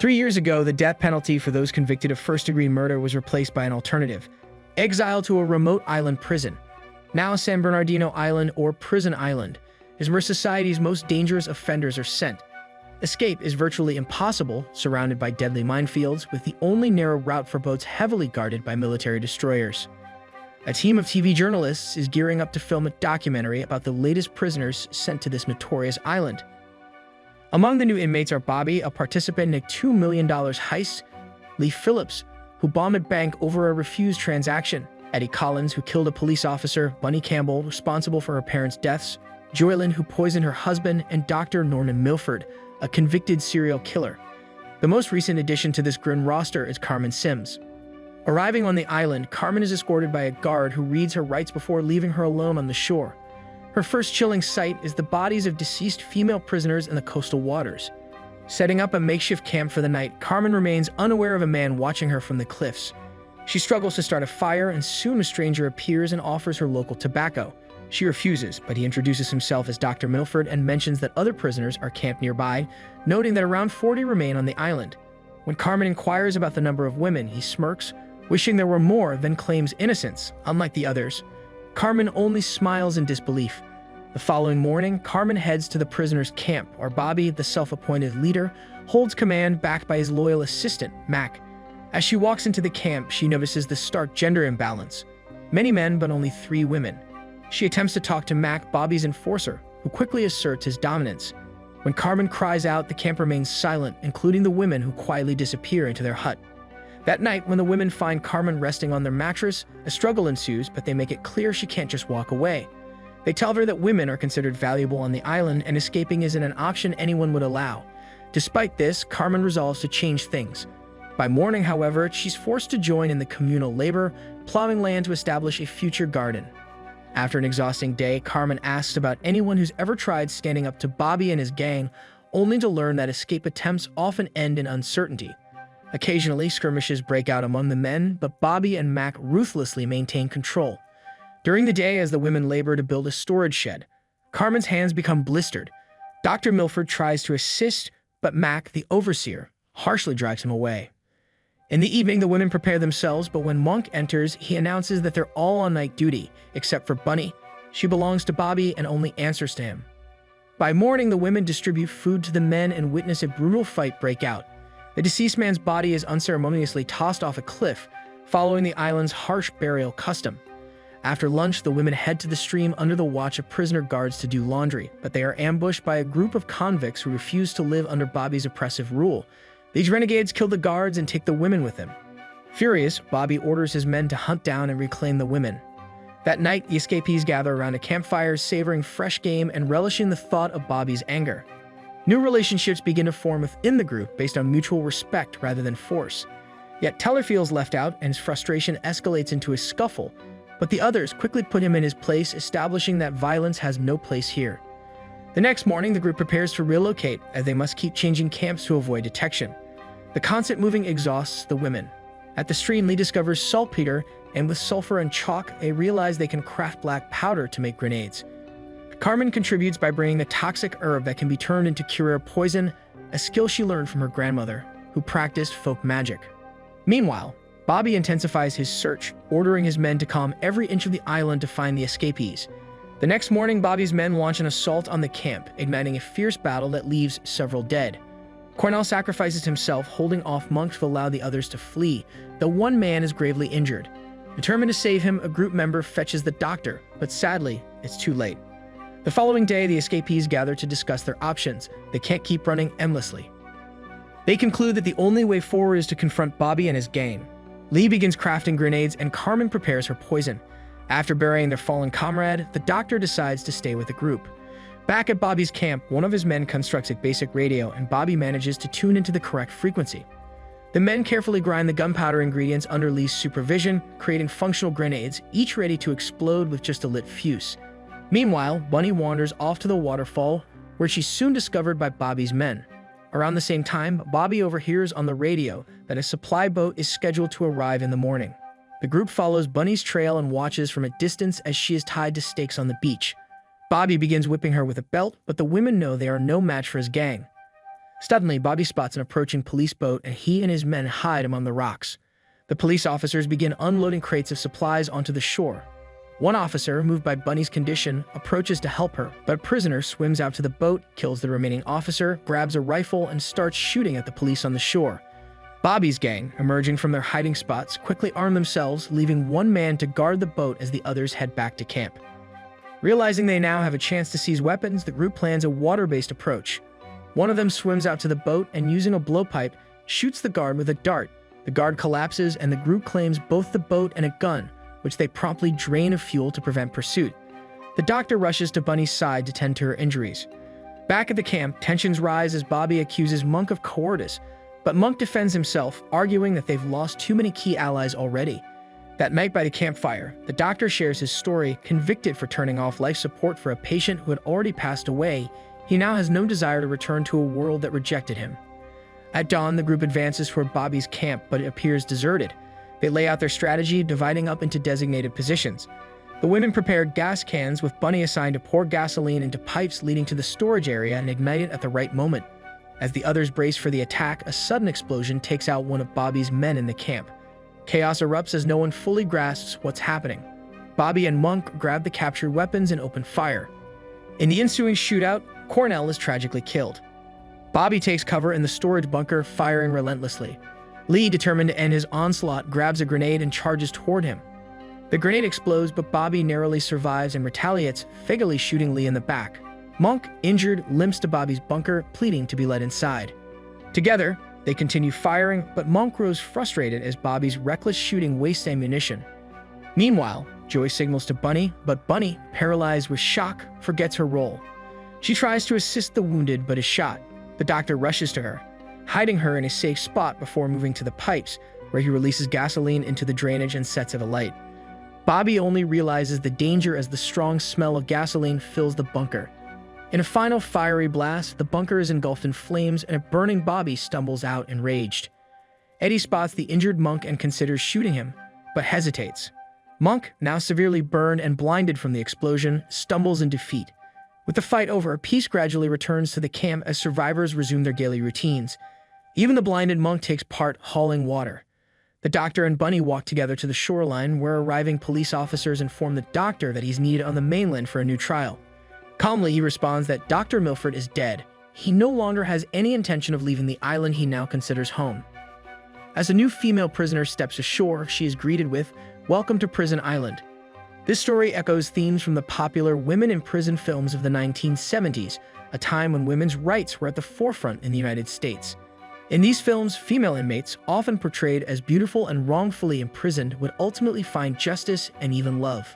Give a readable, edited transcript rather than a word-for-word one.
3 years ago, the death penalty for those convicted of first-degree murder was replaced by an alternative: exile to a remote island prison. Now San Bernardino Island, or Prison Island, is where society's most dangerous offenders are sent. Escape is virtually impossible, surrounded by deadly minefields, with the only narrow route for boats heavily guarded by military destroyers. A team of TV journalists is gearing up to film a documentary about the latest prisoners sent to this notorious island. Among the new inmates are Bobby, a participant in a $2 million heist; Lee Phillips, who bombed a bank over a refused transaction; Eddie Collins, who killed a police officer; Bunny Campbell, responsible for her parents' deaths; Joylyn, who poisoned her husband; and Dr. Norman Milford, a convicted serial killer. The most recent addition to this grim roster is Carmen Sims. Arriving on the island, Carmen is escorted by a guard who reads her rights before leaving her alone on the shore. Her first chilling sight is the bodies of deceased female prisoners in the coastal waters. Setting up a makeshift camp for the night, Carmen remains unaware of a man watching her from the cliffs. She struggles to start a fire, and soon a stranger appears and offers her local tobacco. She refuses, but he introduces himself as Dr. Milford and mentions that other prisoners are camped nearby, noting that around 40 remain on the island. When Carmen inquires about the number of women, he smirks, wishing there were more, then claims innocence. Unlike the others, Carmen only smiles in disbelief. The following morning, Carmen heads to the prisoners' camp, where Bobby, the self-appointed leader, holds command backed by his loyal assistant, Mac. As she walks into the camp, she notices the stark gender imbalance. Many men, but only 3 women. She attempts to talk to Mac, Bobby's enforcer, who quickly asserts his dominance. When Carmen cries out, the camp remains silent, including the women, who quietly disappear into their hut. That night, when the women find Carmen resting on their mattress, a struggle ensues, but they make it clear she can't just walk away. They tell her that women are considered valuable on the island and escaping isn't an option anyone would allow. Despite this, Carmen resolves to change things. By morning, however, she's forced to join in the communal labor, plowing land to establish a future garden. After an exhausting day, Carmen asks about anyone who's ever tried standing up to Bobby and his gang, only to learn that escape attempts often end in uncertainty. Occasionally, skirmishes break out among the men, but Bobby and Mac ruthlessly maintain control. During the day, as the women labor to build a storage shed, Carmen's hands become blistered. Dr. Milford tries to assist, but Mac, the overseer, harshly drives him away. In the evening, the women prepare themselves, but when Monk enters, he announces that they're all on night duty, except for Bunny. She belongs to Bobby and only answers to him. By morning, the women distribute food to the men and witness a brutal fight break out. The deceased man's body is unceremoniously tossed off a cliff, following the island's harsh burial custom. After lunch, the women head to the stream under the watch of prisoner guards to do laundry, but they are ambushed by a group of convicts who refuse to live under Bobby's oppressive rule. These renegades kill the guards and take the women with them. Furious, Bobby orders his men to hunt down and reclaim the women. That night, the escapees gather around a campfire, savoring fresh game and relishing the thought of Bobby's anger. New relationships begin to form within the group based on mutual respect rather than force. Yet Teller feels left out, and his frustration escalates into a scuffle, but the others quickly put him in his place, establishing that violence has no place here. The next morning, the group prepares to relocate, as they must keep changing camps to avoid detection. The constant moving exhausts the women. At the stream, Lee discovers saltpeter, and with sulfur and chalk, they realize they can craft black powder to make grenades. Carmen contributes by bringing the toxic herb that can be turned into curer poison, a skill she learned from her grandmother, who practiced folk magic. Meanwhile, Bobby intensifies his search, ordering his men to comb every inch of the island to find the escapees. The next morning, Bobby's men launch an assault on the camp, igniting a fierce battle that leaves several dead. Cornell sacrifices himself, holding off Monk to allow the others to flee, though one man is gravely injured. Determined to save him, a group member fetches the doctor, but sadly, it's too late. The following day, the escapees gather to discuss their options. They can't keep running endlessly. They conclude that the only way forward is to confront Bobby and his gang. Lee begins crafting grenades, and Carmen prepares her poison. After burying their fallen comrade, the doctor decides to stay with the group. Back at Bobby's camp, one of his men constructs a basic radio, and Bobby manages to tune into the correct frequency. The men carefully grind the gunpowder ingredients under Lee's supervision, creating functional grenades, each ready to explode with just a lit fuse. Meanwhile, Bunny wanders off to the waterfall, where she's soon discovered by Bobby's men. Around the same time, Bobby overhears on the radio that a supply boat is scheduled to arrive in the morning. The group follows Bunny's trail and watches from a distance as she is tied to stakes on the beach. Bobby begins whipping her with a belt, but the women know they are no match for his gang. Suddenly, Bobby spots an approaching police boat and he and his men hide among the rocks. The police officers begin unloading crates of supplies onto the shore. One officer, moved by Bunny's condition, approaches to help her, but a prisoner swims out to the boat, kills the remaining officer, grabs a rifle, and starts shooting at the police on the shore. Bobby's gang, emerging from their hiding spots, quickly arm themselves, leaving one man to guard the boat as the others head back to camp. Realizing they now have a chance to seize weapons, the group plans a water-based approach. One of them swims out to the boat and, using a blowpipe, shoots the guard with a dart. The guard collapses and the group claims both the boat and a gun, which they promptly drain of fuel to prevent pursuit. The doctor rushes to Bunny's side to tend to her injuries. Back at the camp, tensions rise as Bobby accuses Monk of cowardice, but Monk defends himself, arguing that they've lost too many key allies already. That night by the campfire, the doctor shares his story. Convicted for turning off life support for a patient who had already passed away, he now has no desire to return to a world that rejected him. At dawn, the group advances toward Bobby's camp, but it appears deserted. They lay out their strategy, dividing up into designated positions. The women prepare gas cans, with Bunny assigned to pour gasoline into pipes leading to the storage area and ignite it at the right moment. As the others brace for the attack, a sudden explosion takes out one of Bobby's men in the camp. Chaos erupts as no one fully grasps what's happening. Bobby and Monk grab the captured weapons and open fire. In the ensuing shootout, Cornell is tragically killed. Bobby takes cover in the storage bunker, firing relentlessly. Lee, determined to end his onslaught, grabs a grenade and charges toward him. The grenade explodes, but Bobby narrowly survives and retaliates, fatally shooting Lee in the back. Monk, injured, limps to Bobby's bunker, pleading to be let inside. Together, they continue firing, but Monk grows frustrated as Bobby's reckless shooting wastes ammunition. Meanwhile, Joy signals to Bunny, but Bunny, paralyzed with shock, forgets her role. She tries to assist the wounded, but is shot. The doctor rushes to her, hiding her in a safe spot before moving to the pipes, where he releases gasoline into the drainage and sets it alight. Bobby only realizes the danger as the strong smell of gasoline fills the bunker. In a final fiery blast, the bunker is engulfed in flames and a burning Bobby stumbles out enraged. Eddie spots the injured Monk and considers shooting him, but hesitates. Monk, now severely burned and blinded from the explosion, stumbles in defeat. With the fight over, peace gradually returns to the camp as survivors resume their daily routines. Even the blinded Monk takes part, hauling water. The doctor and Bunny walk together to the shoreline, where arriving police officers inform the doctor that he's needed on the mainland for a new trial. Calmly, he responds that Dr. Milford is dead. He no longer has any intention of leaving the island he now considers home. As a new female prisoner steps ashore, she is greeted with, "Welcome to Prison Island." This story echoes themes from the popular women in prison films of the 1970s, a time when women's rights were at the forefront in the United States. In these films, female inmates, often portrayed as beautiful and wrongfully imprisoned, would ultimately find justice and even love.